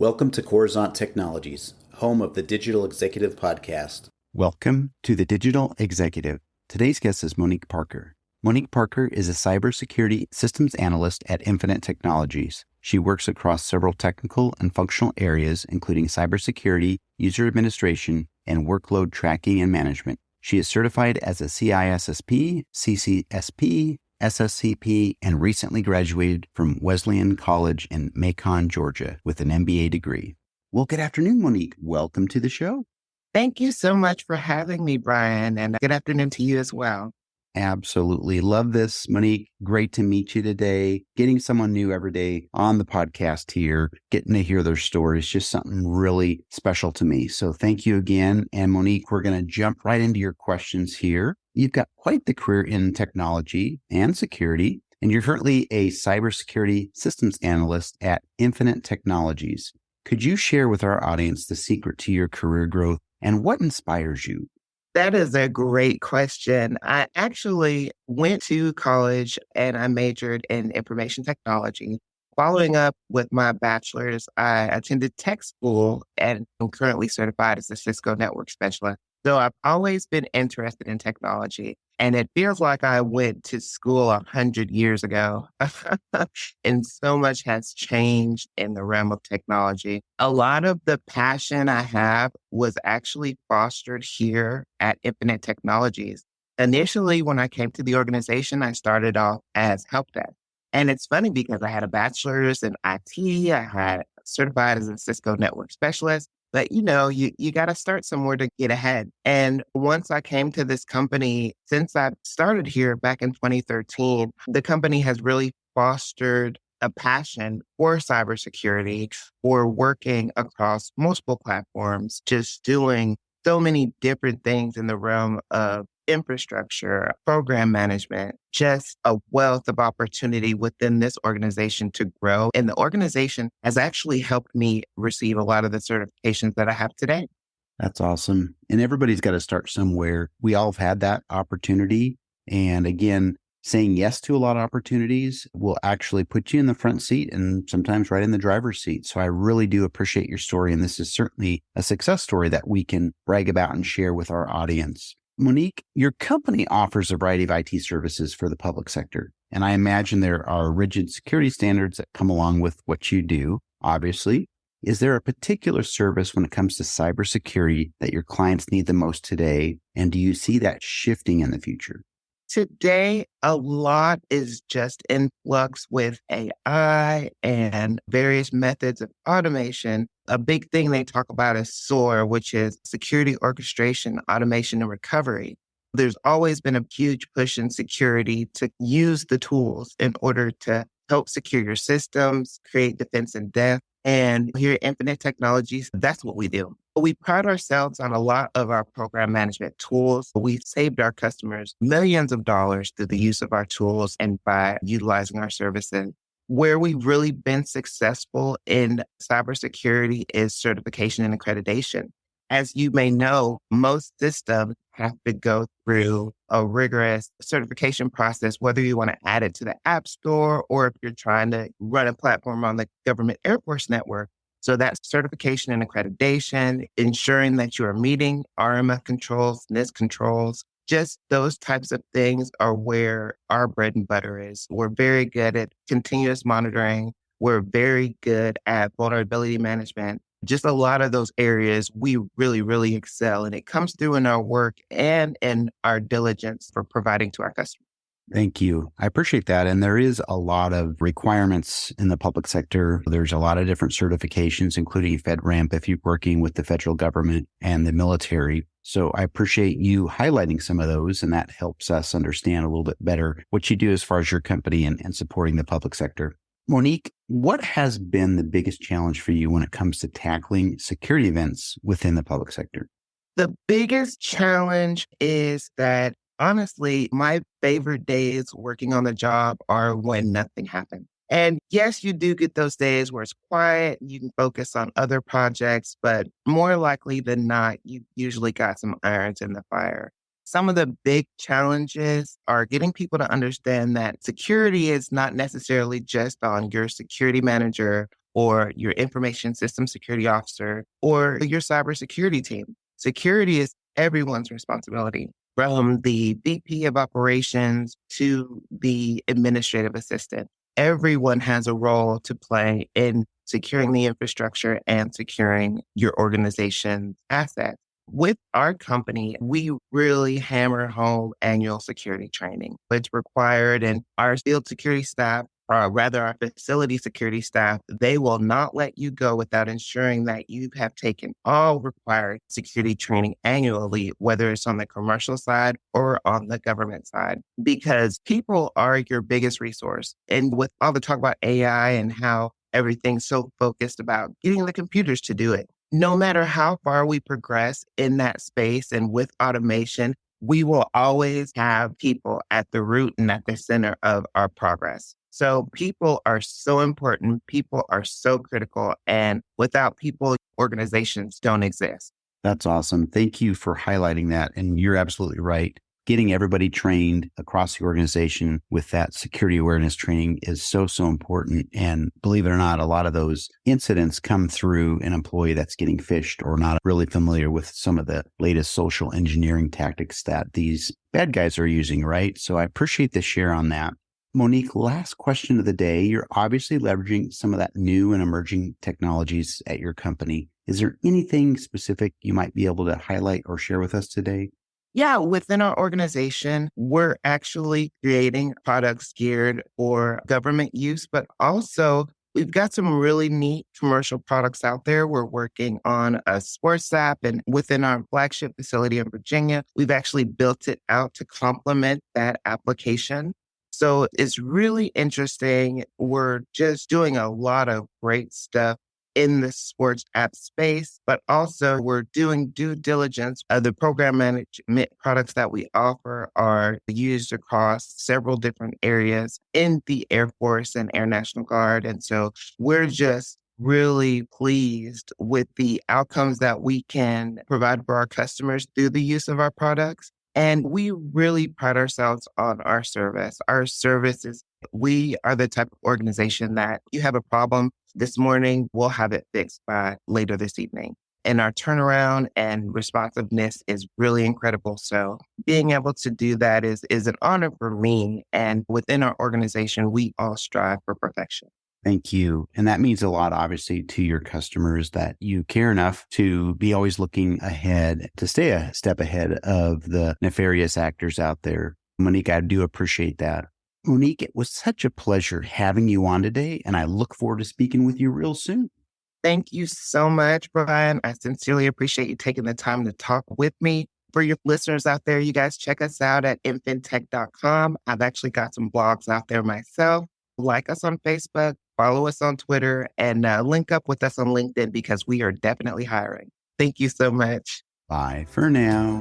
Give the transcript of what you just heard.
Welcome to Coruzant Technologies, home of the Digital Executive Podcast. Welcome to the Digital Executive. Today's guest is Monique Parker. Monique Parker is a cybersecurity systems analyst at Infinite Technologies. She works across several technical and functional areas, including cybersecurity, user administration, and workload tracking and management. She is certified as a CISSP, CCSP, SSCP, and recently graduated from Wesleyan College in Macon, Georgia, with an MBA degree. Well, good afternoon, Monique. Welcome to the show. Thank you so much for having me, Brian, and good afternoon to you as well. Absolutely. Love this, Monique. Great to meet you today. Getting someone new every day on the podcast here, getting to hear their stories, just something really special to me. So thank you again. And Monique, we're going to jump right into your questions here. You've got quite the career in technology and security, and you're currently a cybersecurity systems analyst at Infinite Technologies. Could you share with our audience the secret to your career growth and what inspires you? That is a great question. I actually went to college and I majored in information technology. Following up with my bachelor's, I attended tech school and I'm currently certified as a Cisco network specialist. So I've always been interested in technology. And it feels like I went to school 100 years ago. And so much has changed in the realm of technology. A lot of the passion I have was actually fostered here at Infinite Technologies. Initially, when I came to the organization, I started off as helpdesk. And it's funny because I had a bachelor's in IT, I had certified as a Cisco network specialist. But you got to start somewhere to get ahead. And once I came to this company, since I started here back in 2013, the company has really fostered a passion for cybersecurity, for working across multiple platforms, just doing so many different things in the realm of infrastructure, program management, just a wealth of opportunity within this organization to grow. And the organization has actually helped me receive a lot of the certifications that I have today. That's awesome. And everybody's got to start somewhere. We all have had that opportunity. And again, saying yes to a lot of opportunities will actually put you in the front seat and sometimes right in the driver's seat. So I really do appreciate your story. And this is certainly a success story that we can brag about and share with our audience. Monique, your company offers a variety of IT services for the public sector. And I imagine there are rigid security standards that come along with what you do, obviously. Is there a particular service when it comes to cybersecurity that your clients need the most today? And do you see that shifting in the future? Today, a lot is just in flux with AI and various methods of automation. A big thing they talk about is SOAR, which is security orchestration, automation, and recovery. There's always been a huge push in security to use the tools in order to help secure your systems, create defense in depth. And here at Infinite Technologies, that's what we do. We pride ourselves on a lot of our program management tools. We've saved our customers millions of dollars through the use of our tools and by utilizing our services. Where we've really been successful in cybersecurity is certification and accreditation. As you may know, most systems have to go through a rigorous certification process, whether you want to add it to the App Store or if you're trying to run a platform on the government Air Force network. So that's certification and accreditation, ensuring that you are meeting RMF controls, NIST controls. Just those types of things are where our bread and butter is. We're very good at continuous monitoring. We're very good at vulnerability management. Just a lot of those areas we really, really excel. And it comes through in our work and in our diligence for providing to our customers. Thank you. I appreciate that. And there is a lot of requirements in the public sector. There's a lot of different certifications, including FedRAMP, if you're working with the federal government and the military. So I appreciate you highlighting some of those, and that helps us understand a little bit better what you do as far as your company and supporting the public sector. Monique, what has been the biggest challenge for you when it comes to tackling security events within the public sector? The biggest challenge is that, honestly, my favorite days working on the job are when nothing happens. And yes, you do get those days where it's quiet, you can focus on other projects, but more likely than not, you usually got some irons in the fire. Some of the big challenges are getting people to understand that security is not necessarily just on your security manager or your information system security officer or your cybersecurity team. Security is everyone's responsibility, from the VP of operations to the administrative assistant. Everyone has a role to play in securing the infrastructure and securing your organization's assets. With our company, we really hammer home annual security training. It's required, and our field security staff, or rather our facility security staff, they will not let you go without ensuring that you have taken all required security training annually, whether it's on the commercial side or on the government side, because people are your biggest resource. And with all the talk about AI and how everything's so focused about getting the computers to do it, no matter how far we progress in that space and with automation, we will always have people at the root and at the center of our progress. So people are so important. People are so critical. And without people, organizations don't exist. That's awesome. Thank you for highlighting that. And you're absolutely right. Getting everybody trained across the organization with that security awareness training is so, so important. And believe it or not, a lot of those incidents come through an employee that's getting phished or not really familiar with some of the latest social engineering tactics that these bad guys are using, right? So I appreciate the share on that. Monique, last question of the day. You're obviously leveraging some of that new and emerging technologies at your company. Is there anything specific you might be able to highlight or share with us today? Yeah, within our organization, we're actually creating products geared for government use, but also we've got some really neat commercial products out there. We're working on a sports app, and within our flagship facility in Virginia, we've actually built it out to complement that application. So it's really interesting. We're just doing a lot of great stuff in the sports app space, but also we're doing due diligence. The program management products that we offer are used across several different areas in the Air Force and Air National Guard. And so we're just really pleased with the outcomes that we can provide for our customers through the use of our products. And we really pride ourselves on our service. Our service is, we are the type of organization that you have a problem this morning, we'll have it fixed by later this evening. And our turnaround and responsiveness is really incredible. So being able to do that is an honor for me. And within our organization, we all strive for perfection. Thank you. And that means a lot, obviously, to your customers that you care enough to be always looking ahead, to stay a step ahead of the nefarious actors out there. Monique, I do appreciate that. Monique, it was such a pleasure having you on today, and I look forward to speaking with you real soon. Thank you so much, Brian. I sincerely appreciate you taking the time to talk with me. For your listeners out there, you guys check us out at infintech.com. I've actually got some blogs out there myself. Like us on Facebook, follow us on Twitter, and link up with us on LinkedIn because we are definitely hiring. Thank you so much. Bye for now.